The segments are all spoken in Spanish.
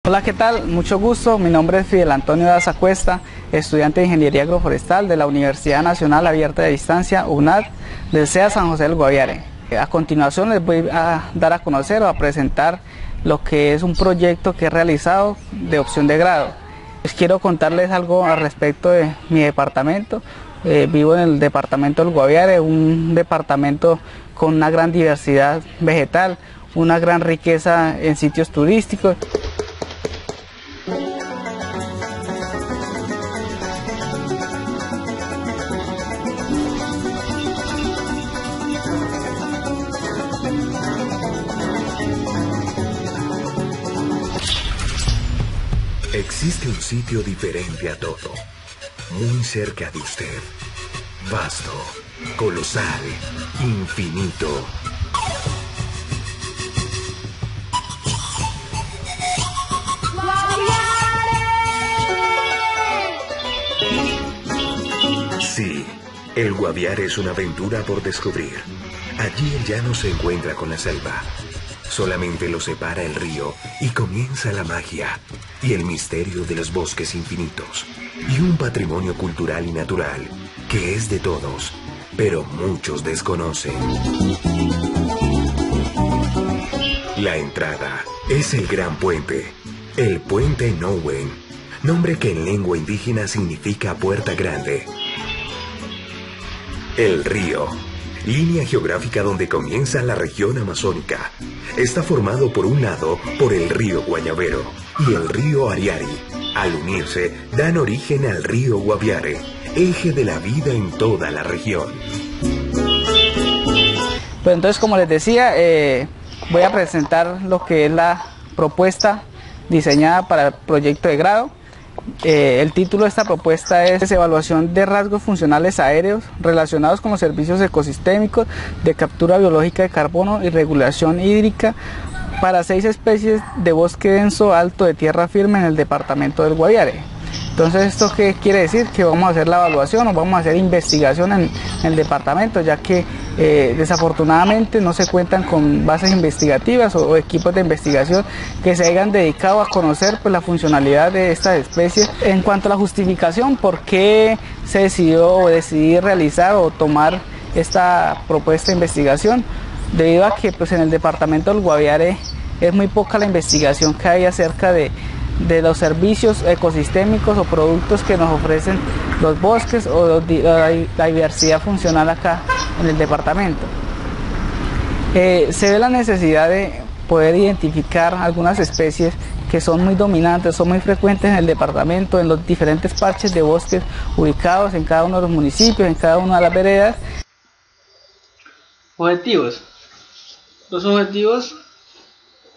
Hola, ¿qué tal? Mucho gusto. Mi nombre es Fidel Antonio Daza Cuesta, estudiante de Ingeniería Agroforestal de la Universidad Nacional Abierta de Distancia, UNAD, del CEA San José del Guaviare. A continuación les voy a dar a conocer o a presentar lo que es un proyecto que he realizado de opción de grado. Les quiero contarles algo al respecto de mi departamento. Vivo en el departamento del Guaviare, un departamento con una gran diversidad vegetal, una gran riqueza en sitios turísticos. Existe un sitio diferente a todo, muy cerca de usted, vasto, colosal, infinito. Sí, el Guaviare es una aventura por descubrir. Allí el llano se encuentra con la selva. Solamente lo separa el río y comienza la magia y el misterio de los bosques infinitos y un patrimonio cultural y natural que es de todos, pero muchos desconocen. La entrada es el Gran Puente, el Puente Nowen, nombre que en lengua indígena significa puerta grande. El río, línea geográfica donde comienza la región amazónica, está formado por un lado por el río Guayabero y el río Ariari. Al unirse, dan origen al río Guaviare, eje de la vida en toda la región. Pues entonces, como les decía, voy a presentar lo que es la propuesta diseñada para el proyecto de grado. El título de esta propuesta es Evaluación de rasgos funcionales aéreos relacionados con los servicios ecosistémicos de captura biológica de carbono y regulación hídrica para 6 especies de bosque denso alto de tierra firme en el departamento del Guaviare. Entonces, ¿esto qué quiere decir? Que vamos a hacer la evaluación o vamos a hacer investigación en el departamento, ya que desafortunadamente no se cuentan con bases investigativas o equipos de investigación que se hayan dedicado a conocer pues, la funcionalidad de estas especies. En cuanto a la justificación, ¿por qué se decidió o decidí realizar o tomar esta propuesta de investigación? Debido a que pues, en el departamento del Guaviare es muy poca la investigación que hay acerca de los servicios ecosistémicos o productos que nos ofrecen los bosques o la diversidad funcional acá en el departamento. Se ve la necesidad de poder identificar algunas especies que son muy dominantes, son muy frecuentes en el departamento, en los diferentes parches de bosques ubicados en cada uno de los municipios, en cada una de las veredas. Objetivos. Los objetivos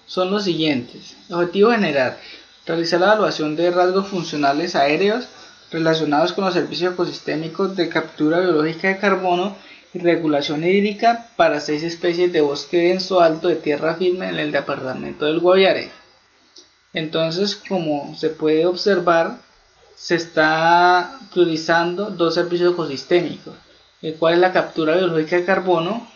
son los siguientes. Objetivo general: realizar la evaluación de rasgos funcionales aéreos relacionados con los servicios ecosistémicos de captura biológica de carbono y regulación hídrica para 6 especies de bosque denso alto de tierra firme en el departamento del Guaviare. Entonces, como se puede observar, se está priorizando 2 servicios ecosistémicos, el cual es la captura biológica de carbono,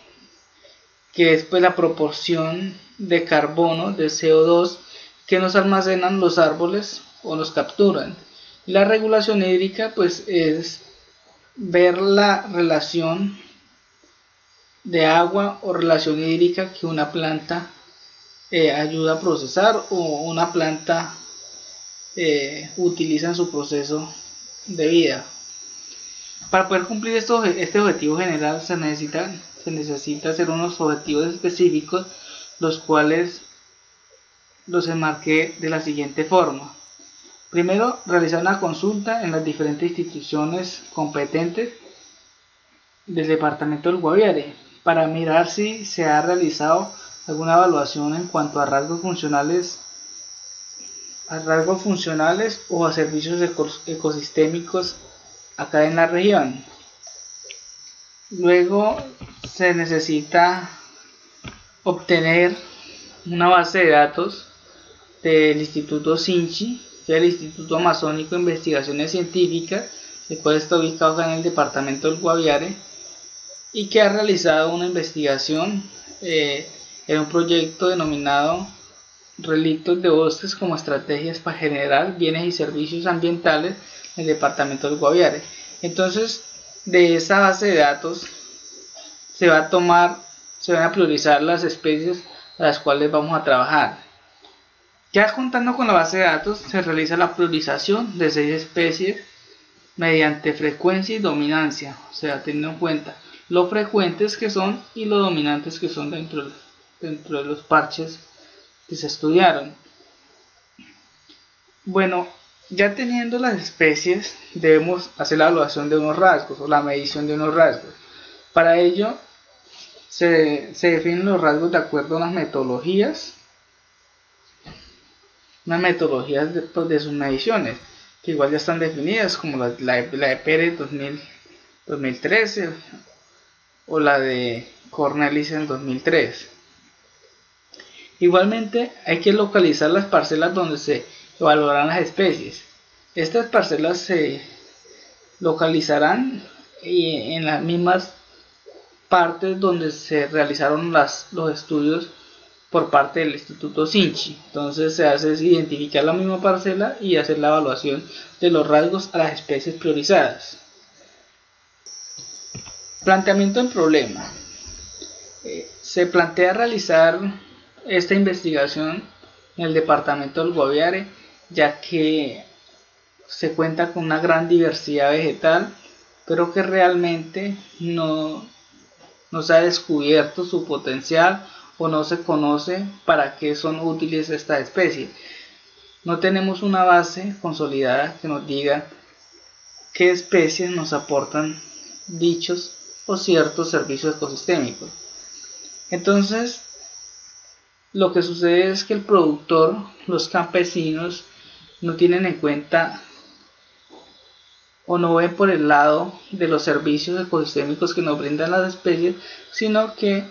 que es pues la proporción de carbono, de CO2, que nos almacenan los árboles o nos capturan. La regulación hídrica pues es ver la relación de agua o relación hídrica que una planta ayuda a procesar o una planta utiliza en su proceso de vida. Para poder cumplir este objetivo general se necesita hacer unos objetivos específicos, los cuales los enmarqué de la siguiente forma. Primero, realizar una consulta en las diferentes instituciones competentes del departamento del Guaviare para mirar si se ha realizado alguna evaluación en cuanto a rasgos funcionales o a servicios ecosistémicos acá en la región. Luego se necesita obtener una base de datos del Instituto SINCHI, que es el Instituto Amazónico de Investigaciones Científicas, el cual está ubicado acá en el departamento del Guaviare y que ha realizado una investigación en un proyecto denominado relictos de bosques como estrategias para generar bienes y servicios ambientales en el departamento del Guaviare. Entonces, de esa base de datos se van a priorizar las especies a las cuales vamos a trabajar. Ya contando con la base de datos, se realiza la priorización de 6 especies mediante frecuencia y dominancia, o sea, teniendo en cuenta lo frecuentes que son y lo dominantes que son dentro de los parches que se estudiaron. Bueno, ya teniendo las especies, debemos hacer la evaluación de unos rasgos o la medición de unos rasgos. Para ello, se definen los rasgos de acuerdo a unas metodologías de sus mediciones, que igual ya están definidas, como la EPR 2013 o la de Cornelissen 2003. Igualmente hay que localizar las parcelas donde se evaluarán las especies. Estas parcelas se localizarán en las mismas partes donde se realizaron los estudios por parte del Instituto Sinchi. Entonces se hace identificar la misma parcela y hacer la evaluación de los rasgos a las especies priorizadas. Planteamiento del problema. Se plantea realizar esta investigación en el departamento del Guaviare, ya que se cuenta con una gran diversidad vegetal, pero que realmente no se ha descubierto su potencial o no se conoce para qué son útiles estas especies. No tenemos una base consolidada que nos diga qué especies nos aportan dichos o ciertos servicios ecosistémicos. Entonces, lo que sucede es que el productor, los campesinos, no tienen en cuenta o no ven por el lado de los servicios ecosistémicos que nos brindan las especies, sino que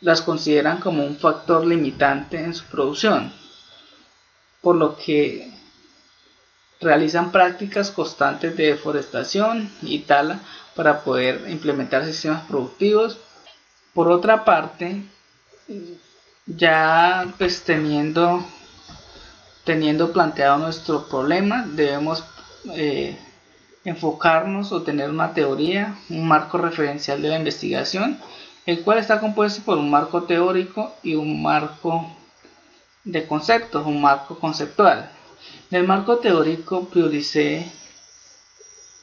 las consideran como un factor limitante en su producción, por lo que realizan prácticas constantes de deforestación y tala para poder implementar sistemas productivos. Por otra parte, ya pues teniendo planteado nuestro problema, debemos enfocarnos o tener una teoría, un marco referencial de la investigación, el cual está compuesto por un marco teórico y un marco de conceptos, un marco conceptual. En el marco teórico prioricé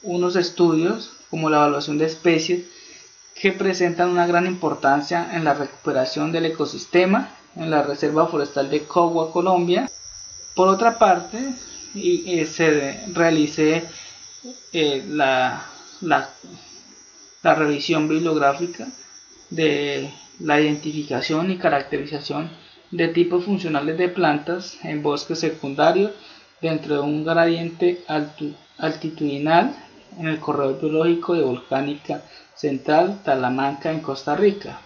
unos estudios como la evaluación de especies que presentan una gran importancia en la recuperación del ecosistema en la Reserva Forestal de Cogua, Colombia. Por otra parte, realicé la revisión bibliográfica de la identificación y caracterización de tipos funcionales de plantas en bosques secundarios dentro de un gradiente altitudinal en el corredor biológico de Volcánica Central, Talamanca, en Costa Rica.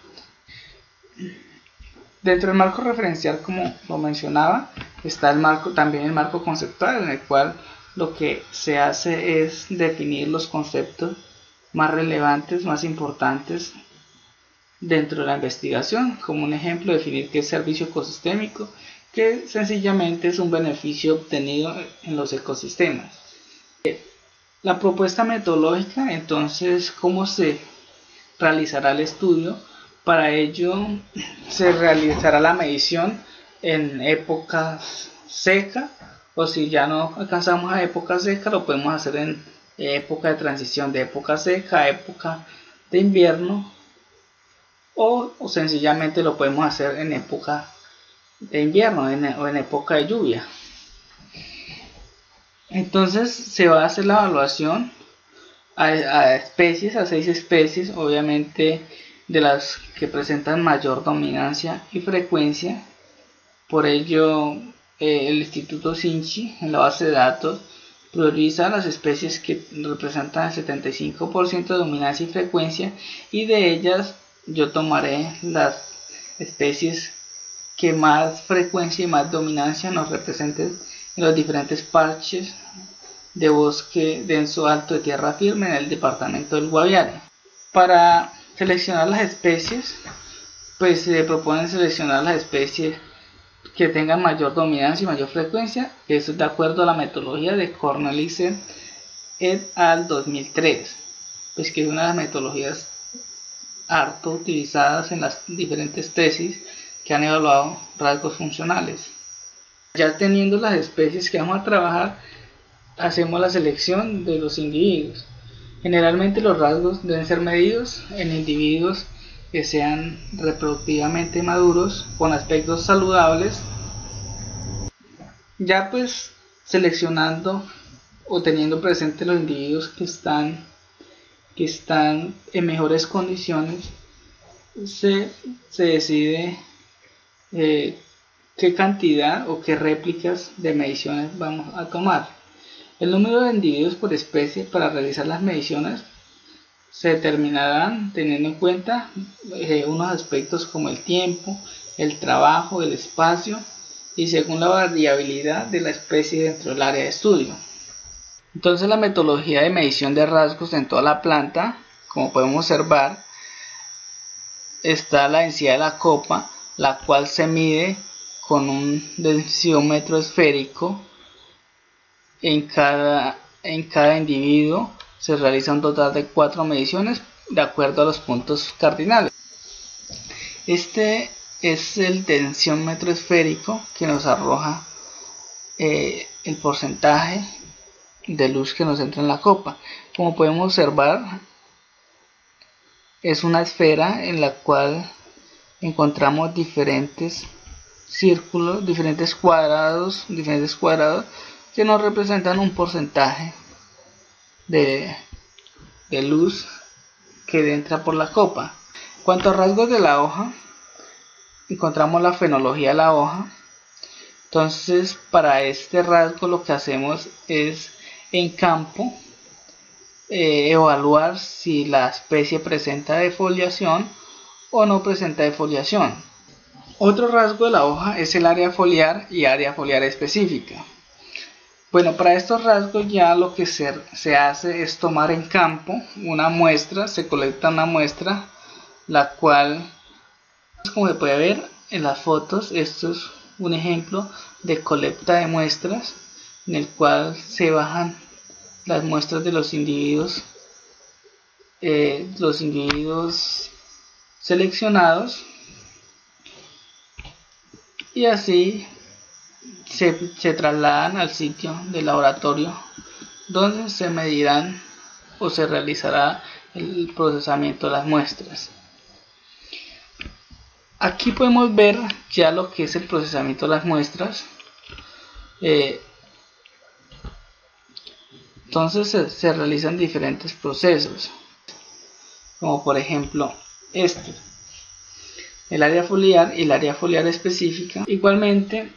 Dentro del marco referencial, como lo mencionaba, está también el marco conceptual, en el cual lo que se hace es definir los conceptos más relevantes, más importantes dentro de la investigación. Como un ejemplo, definir qué es servicio ecosistémico, que sencillamente es un beneficio obtenido en los ecosistemas. La propuesta metodológica, entonces, ¿cómo se realizará el estudio? Para ello se realizará la medición en época seca, o si ya no alcanzamos a época seca, lo podemos hacer en época de transición de época seca a época de invierno, o sencillamente lo podemos hacer en época de invierno o en época de lluvia. Entonces se va a hacer la evaluación a especies, a 6 especies, obviamente de las que presentan mayor dominancia y frecuencia. Por ello el Instituto Sinchi en la base de datos prioriza las especies que representan el 75% de dominancia y frecuencia, y de ellas yo tomaré las especies que más frecuencia y más dominancia nos representen en los diferentes parches de bosque denso alto de tierra firme en el departamento del Guaviare. Para seleccionar las especies, pues se proponen seleccionar las especies que tengan mayor dominancia y mayor frecuencia. Eso es de acuerdo a la metodología de Cornelissen et al. 2003, pues que es una de las metodologías harto utilizadas en las diferentes tesis que han evaluado rasgos funcionales. Ya teniendo las especies que vamos a trabajar, hacemos la selección de los individuos. Generalmente los rasgos deben ser medidos en individuos que sean reproductivamente maduros, con aspectos saludables. Ya pues seleccionando o teniendo presente los individuos que están en mejores condiciones, se decide qué cantidad o qué réplicas de mediciones vamos a tomar. El número de individuos por especie para realizar las mediciones se determinarán teniendo en cuenta unos aspectos como el tiempo, el trabajo, el espacio y según la variabilidad de la especie dentro del área de estudio. Entonces la metodología de medición de rasgos en toda la planta, como podemos observar, está la densidad de la copa, la cual se mide con un densiómetro esférico. En cada individuo se realiza un total de 4 mediciones de acuerdo a los puntos cardinales. Este es el densiómetro esférico que nos arroja el porcentaje de luz que nos entra en la copa. Como podemos observar, es una esfera en la cual encontramos diferentes círculos, diferentes cuadrados que nos representan un porcentaje de luz que entra por la copa. En cuanto a rasgos de la hoja, encontramos la fenología de la hoja. Entonces, para este rasgo lo que hacemos es en campo evaluar si la especie presenta defoliación o no presenta defoliación. Otro rasgo de la hoja es el área foliar y área foliar específica. Bueno, para estos rasgos ya lo que se hace es tomar en campo una muestra, se colecta una muestra, la cual, como se puede ver en las fotos, esto es un ejemplo de colecta de muestras, en el cual se bajan las muestras de los individuos seleccionados, y así se trasladan al sitio del laboratorio donde se medirán o se realizará el procesamiento de las muestras. Aquí podemos ver ya lo que es el procesamiento de las muestras. Entonces se realizan diferentes procesos, como por ejemplo el área foliar y el área foliar específica. Igualmente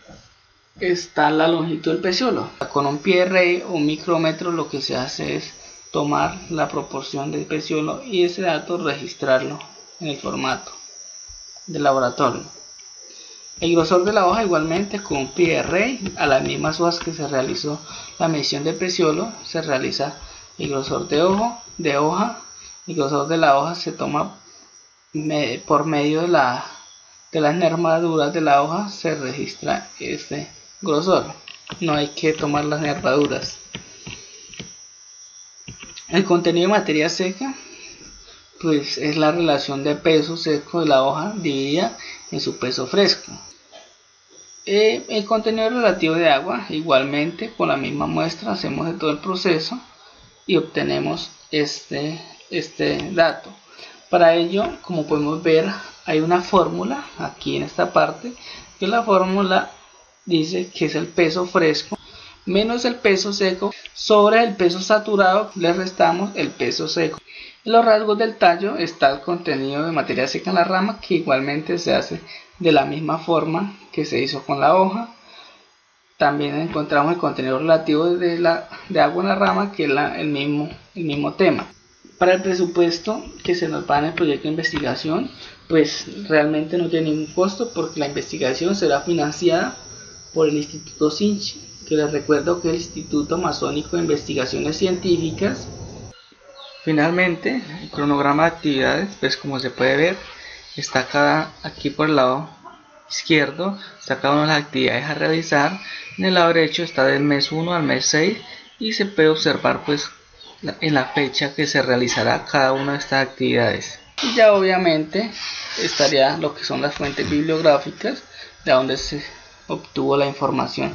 está la longitud del peciolo. Con un PRA o un micrómetro lo que se hace es tomar la proporción del peciolo y ese dato registrarlo en el formato del laboratorio. El grosor de la hoja, igualmente con un PRA, a las mismas hojas que se realizó la medición de peciolo, se realiza el grosor de hoja. El grosor de la hoja se toma por medio de las nervaduras de la hoja, se registra este grosor. No hay que tomar las nervaduras. El contenido de materia seca, pues es la relación de peso seco de la hoja dividida en su peso fresco. El contenido relativo de agua, igualmente con la misma muestra hacemos todo el proceso y obtenemos este dato. Para ello, como podemos ver, hay una fórmula aquí en esta parte, que la fórmula dice que es el peso fresco menos el peso seco sobre el peso saturado, le restamos el peso seco. En los rasgos del tallo está el contenido de materia seca en la rama, que igualmente se hace de la misma forma que se hizo con la hoja. También encontramos el contenido relativo de agua en la rama, que es el mismo tema. Para el presupuesto que se nos va en el proyecto de investigación, pues realmente no tiene ningún costo, porque la investigación será financiada por el Instituto Sinchi, que les recuerdo que es el Instituto Masónico de Investigaciones Científicas. Finalmente, el cronograma de actividades, pues como se puede ver, está aquí por el lado izquierdo está cada una de las actividades a realizar. En el lado derecho está del mes 1 al mes 6 y se puede observar pues en la fecha que se realizará cada una de estas actividades. Y ya obviamente estaría lo que son las fuentes bibliográficas de donde se obtuvo la información.